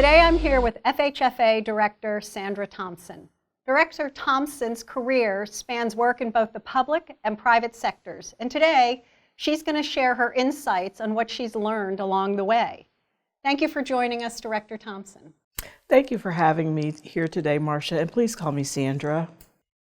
Today I'm here with FHFA Director Sandra Thompson. Director Thompson's career spans work in both the public and private sectors, and today she's going to share her insights on what she's learned along the way. Thank you for joining us, Director Thompson. Thank you for having me here today, Marcia, and please call me Sandra.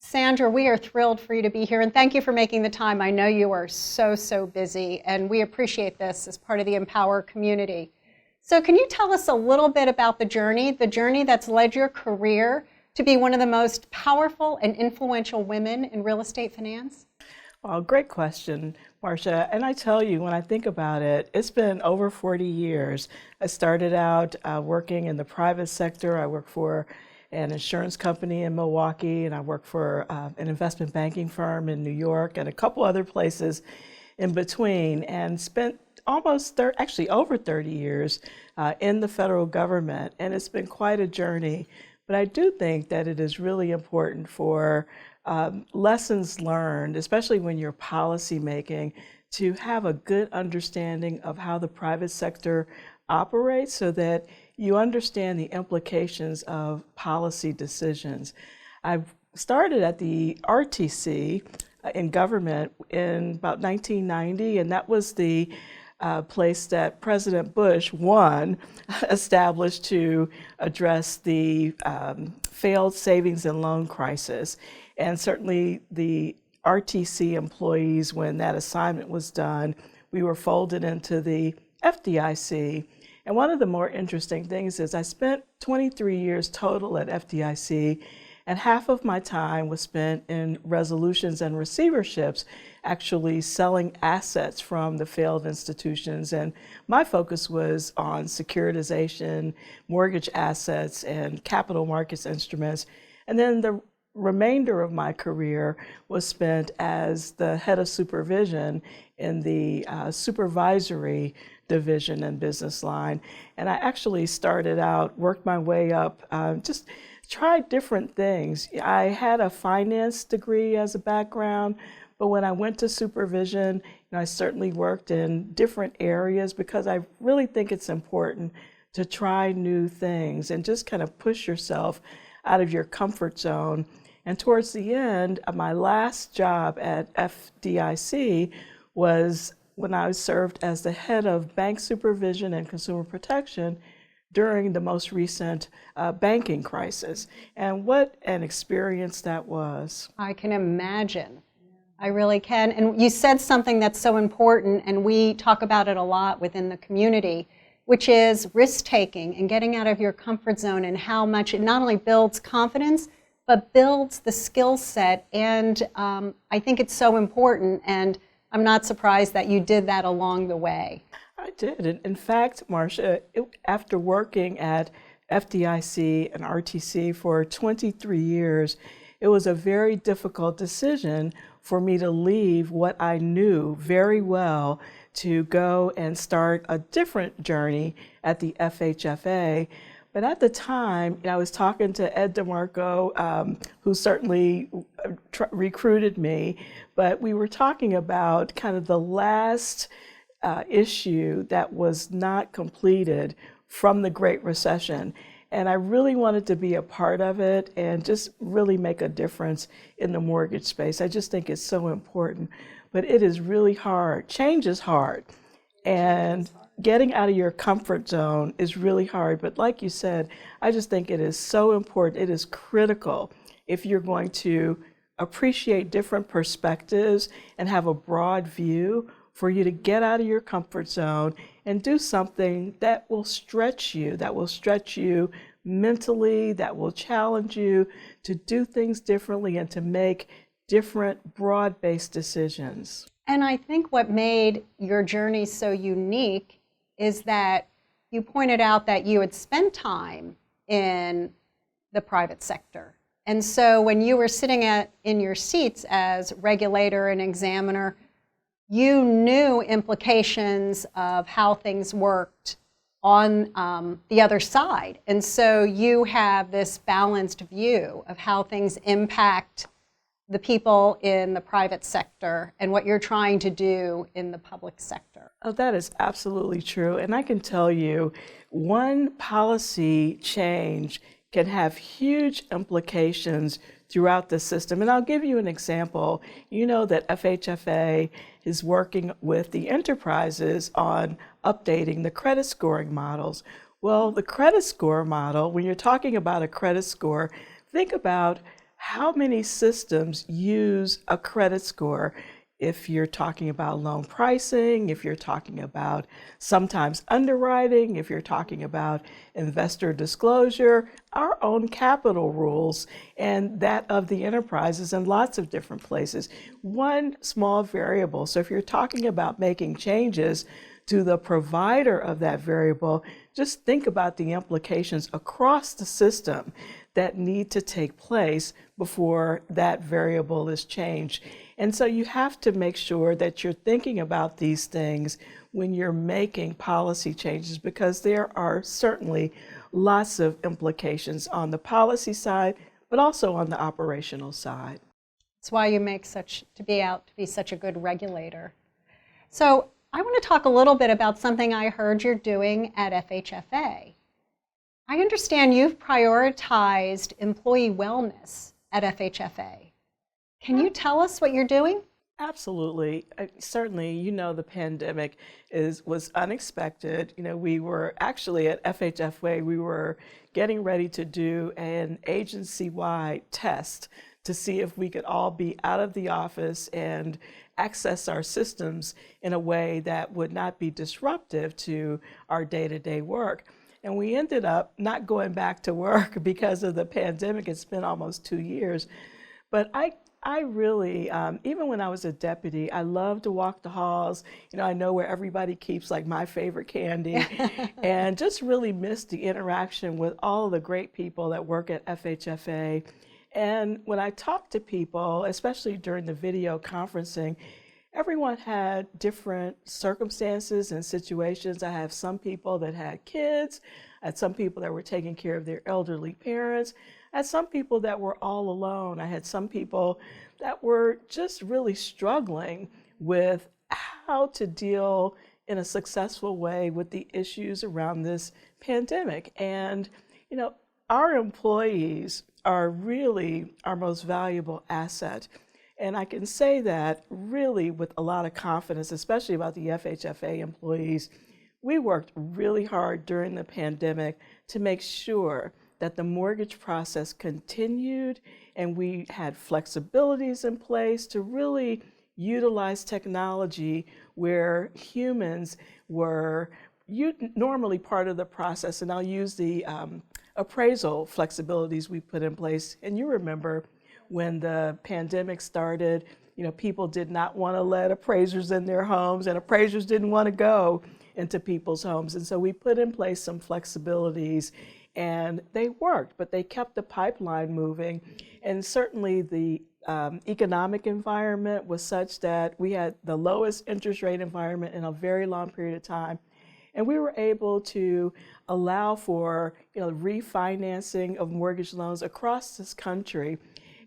Sandra, we are thrilled for you to be here, and thank you for making the time. I know you are so busy, and we appreciate this as part of the mPower community. So can you tell us a little bit about the journey that's led your career to be one of the most powerful and influential women in real estate finance? Well, great question, Marcia. And I tell you, when I think about it, it's been over 40 years. I started out working in the private sector. I worked for an insurance company in Milwaukee, and I worked for an investment banking firm in New York and a couple other places in between, and spent almost actually over 30 years in the federal government, and it's been quite a journey. But I do think that it is really important for lessons learned, especially when you're policy making, to have a good understanding of how the private sector operates so that you understand the implications of policy decisions. I started at the RTC in government in about 1990, and that was the place that President Bush, one, established to address the failed savings and loan crisis. And certainly the RTC employees, when that assignment was done, we were folded into the FDIC. And one of the more interesting things is I spent 23 years total at FDIC, and half of my time was spent in resolutions and receiverships, actually selling assets from the failed institutions. And my focus was on securitization, mortgage assets, and capital markets instruments. And then the remainder of my career was spent as the head of supervision in the supervisory division and business line. And I actually started out, worked my way up, just tried different things. I had a finance degree as a background, but when I went to supervision, I certainly worked in different areas because I really think it's important to try new things and just kind of push yourself out of your comfort zone. And towards the end, my last job at FDIC was when I served as the head of bank supervision and consumer protection during the most recent banking crisis. And what an experience that was. I can imagine. I really can. And you said something that's so important, and we talk about it a lot within the community, which is risk-taking and getting out of your comfort zone, and how much it not only builds confidence, but builds the skill set. And I think it's so important, and I'm not surprised that you did that along the way. I did. In fact, Marcia, after working at FDIC and RTC for 23 years, it was a very difficult decision for me to leave what I knew very well to go and start a different journey at the FHFA. But at the time, I was talking to Ed DeMarco, who certainly recruited me, but we were talking about kind of the last issue that was not completed from the Great Recession. And I really wanted to be a part of it and just really make a difference in the mortgage space. I just think it's so important, but it is really hard. Change is hard. And getting out of your comfort zone is really hard. But like you said, I just think it is so important. It is critical if you're going to appreciate different perspectives and have a broad view, for you to get out of your comfort zone and do something that will stretch you mentally, that will challenge you to do things differently and to make different broad-based decisions. And I think what made your journey so unique is that you pointed out that you had spent time in the private sector. And so when you were sitting in your seats as regulator and examiner, you knew implications of how things worked on the other side. And so you have this balanced view of how things impact the people in the private sector and what you're trying to do in the public sector. Oh, that is absolutely true. And I can tell you, one policy change can have huge implications throughout the system. And I'll give you an example. You know that FHFA is working with the enterprises on updating the credit scoring models. Well, the credit score model, when you're talking about a credit score, think about how many systems use a credit score. If you're talking about loan pricing, if you're talking about sometimes underwriting, if you're talking about investor disclosure, our own capital rules, and that of the enterprises in lots of different places. One small variable. So if you're talking about making changes to the provider of that variable, just think about the implications across the system that need to take place before that variable is changed. And so you have to make sure that you're thinking about these things when you're making policy changes, because there are certainly lots of implications on the policy side, but also on the operational side. That's why you make to be such a good regulator. So I want to talk a little bit about something I heard you're doing at FHFA. I understand you've prioritized employee wellness at FHFA. Can you tell us what you're doing? Absolutely. Certainly, you know, the pandemic was unexpected. You know, we were actually at FHFA, we were getting ready to do an agency-wide test to see if we could all be out of the office and access our systems in a way that would not be disruptive to our day-to-day work. And we ended up not going back to work because of the pandemic. It's been almost 2 years. But I really, even when I was a deputy, I loved to walk the halls. You know, I know where everybody keeps like my favorite candy, and just really missed the interaction with all of the great people that work at FHFA. And when I talked to people, especially during the video conferencing, everyone had different circumstances and situations. I have some people that had kids, I had some people that were taking care of their elderly parents, I had some people that were all alone. I had some people that were just really struggling with how to deal in a successful way with the issues around this pandemic. And, you know, our employees are really our most valuable asset. And I can say that really with a lot of confidence, especially about the FHFA employees. We worked really hard during the pandemic to make sure that the mortgage process continued, and we had flexibilities in place to really utilize technology where humans were normally part of the process. And I'll use the appraisal flexibilities we put in place. And you remember when the pandemic started, you know, people did not want to let appraisers in their homes, and appraisers didn't want to go into people's homes. And so we put in place some flexibilities, and they worked, but they kept the pipeline moving. And certainly the economic environment was such that we had the lowest interest rate environment in a very long period of time. And we were able to allow for, you know, refinancing of mortgage loans across this country.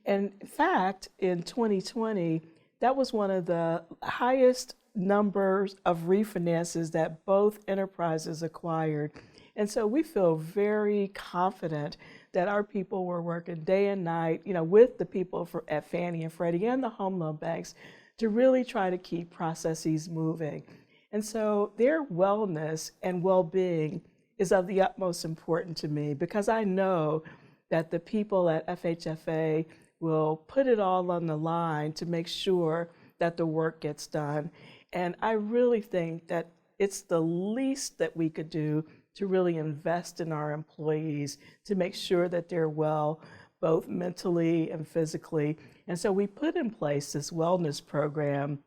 And in fact, in 2020, that was one of the highest numbers of refinances that both enterprises acquired. And so we feel very confident that our people were working day and night, you know, with the people at Fannie and Freddie and the home loan banks to really try to keep processes moving. And so their wellness and well-being is of the utmost importance to me, because I know that the people at FHFA will put it all on the line to make sure that the work gets done. And I really think that it's the least that we could do to really invest in our employees, to make sure that they're well, both mentally and physically. And so we put in place this wellness program,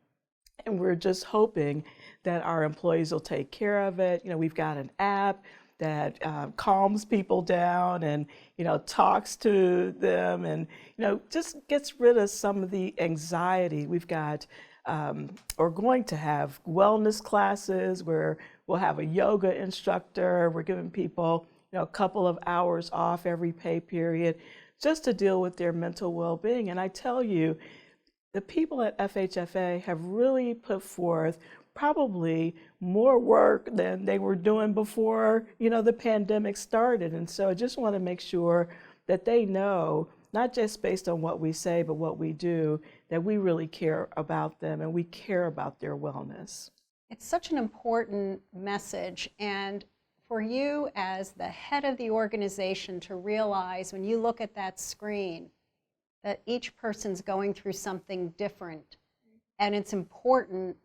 and we're just hoping that our employees will take care of it. You know, we've got an app that calms people down and, you know, talks to them and, you know, just gets rid of some of the anxiety. We've got, or going to have wellness classes where we'll have a yoga instructor. We're giving people, you know, a couple of hours off every pay period. just to deal with their mental well-being. And I tell you, the people at FHFA have really put forth probably more work than they were doing before, the pandemic started. And so I just want to make sure that they know, not just based on what we say, but what we do, that we really care about them and we care about their wellness. It's such an important message. And for you as the head of the organization to realize when you look at that screen that each person's going through something different, and it's important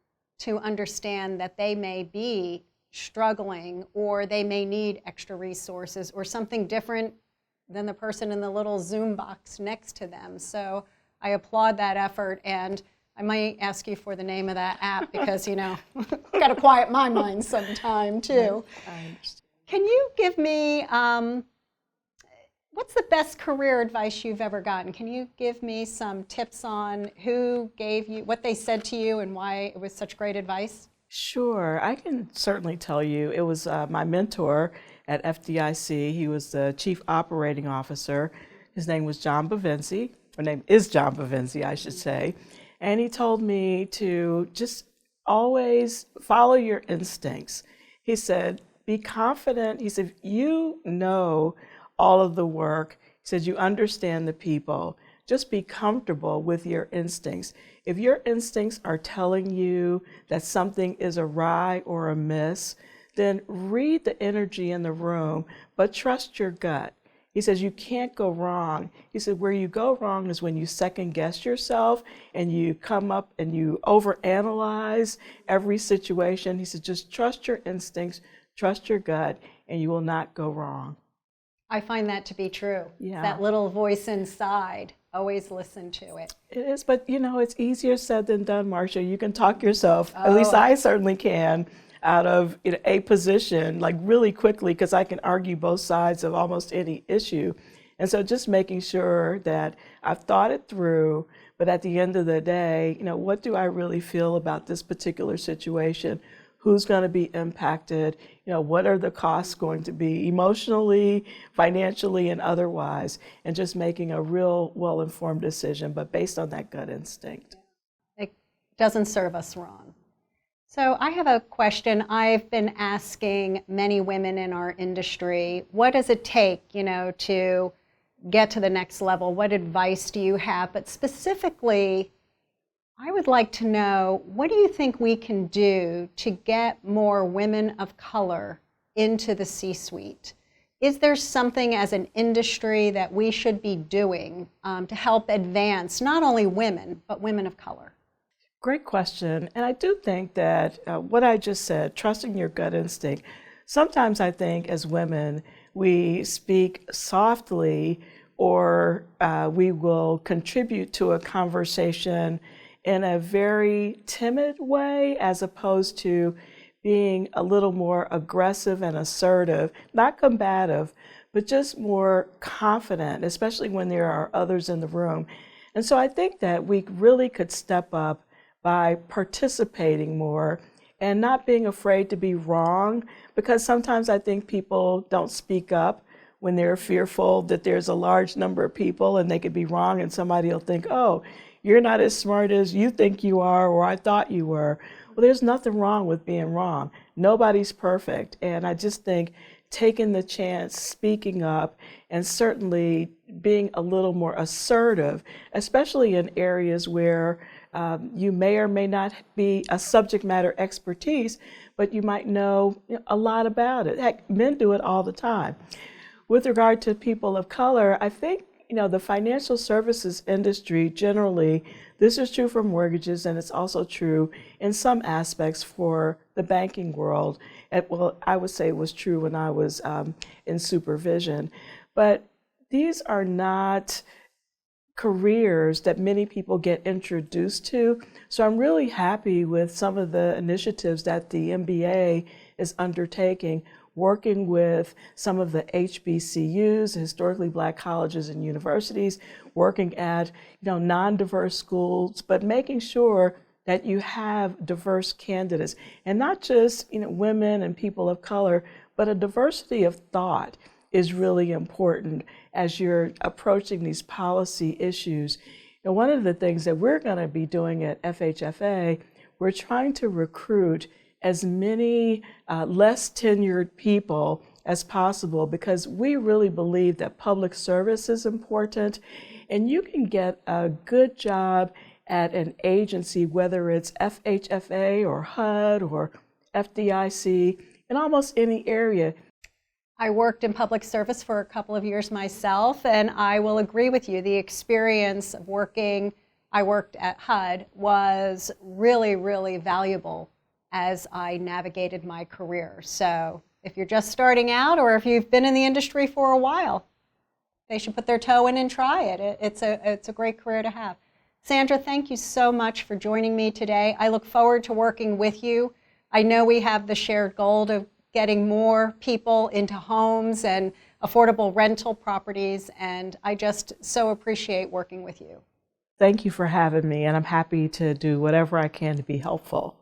to understand that they may be struggling or they may need extra resources or something different than the person in the little Zoom box next to them. So I applaud that effort, and I might ask you for the name of that app because, got to quiet my mind sometime too. I understand. Can you give me, what's the best career advice you've ever gotten? Can you give me some tips on who gave you, what they said to you and why it was such great advice? Sure, I can certainly tell you. It was my mentor at FDIC. He was the Chief Operating Officer. His name was John Bavinci. Her name is John Bavinci, I should say. And he told me to just always follow your instincts. He said, be confident. He said, you know all of the work. He said, you understand the people. Just be comfortable with your instincts. If your instincts are telling you that something is awry or amiss, then read the energy in the room, but trust your gut. He says you can't go wrong. He said where you go wrong is when you second guess yourself and you come up and you overanalyze every situation. He said just trust your instincts, trust your gut, and you will not go wrong. I find that to be true. Yeah. That little voice inside, always listen to it. It is, but it's easier said than done, Marcia. You can talk yourself, at least I certainly can, out of a position like really quickly because I can argue both sides of almost any issue. And so just making sure that I've thought it through, but at the end of the day, what do I really feel about this particular situation? Who's going to be impacted? What are the costs going to be emotionally, financially, and otherwise? And just making a real well-informed decision, but based on that gut instinct. It doesn't serve us wrong. So I have a question. I've been asking many women in our industry, what does it take, to get to the next level? What advice do you have? But specifically, I would like to know, what do you think we can do to get more women of color into the C-suite? Is there something as an industry that we should be doing to help advance not only women, but women of color? Great question. And I do think that what I just said, trusting your gut instinct, sometimes I think as women, we speak softly or we will contribute to a conversation in a very timid way as opposed to being a little more aggressive and assertive, not combative, but just more confident, especially when there are others in the room. And so I think that we really could step up by participating more and not being afraid to be wrong, because sometimes I think people don't speak up when they're fearful that there's a large number of people and they could be wrong and somebody will think, oh, you're not as smart as you think you are, or I thought you were. Well, there's nothing wrong with being wrong. Nobody's perfect. And I just think taking the chance, speaking up, and certainly being a little more assertive, especially in areas where you may or may not be a subject matter expertise, but you might know a lot about it. Heck, men do it all the time. With regard to people of color, I think the financial services industry generally, this is true for mortgages and it's also true in some aspects for the banking world. Well, I would say it was true when I was in supervision. But these are not careers that many people get introduced to. So I'm really happy with some of the initiatives that the MBA is undertaking, working with some of the HBCUs, historically Black colleges and universities, working at non-diverse schools, but making sure that you have diverse candidates, and not just women and people of color, but a diversity of thought is really important. as you're approaching these policy issues. And one of the things that we're going to be doing at FHFA, we're trying to recruit as many less tenured people as possible, because we really believe that public service is important, and you can get a good job at an agency, whether it's FHFA or HUD or FDIC, in almost any area. I worked in public service for a couple of years myself, and I will agree with you. The experience of I worked at HUD was really, really valuable as I navigated my career. So if you're just starting out, or if you've been in the industry for a while, they should put their toe in and try it. It's a great career to have. Sandra, thank you so much for joining me today. I look forward to working with you. I know we have the shared goal of getting more people into homes and affordable rental properties, and I just so appreciate working with you. Thank you for having me, and I'm happy to do whatever I can to be helpful.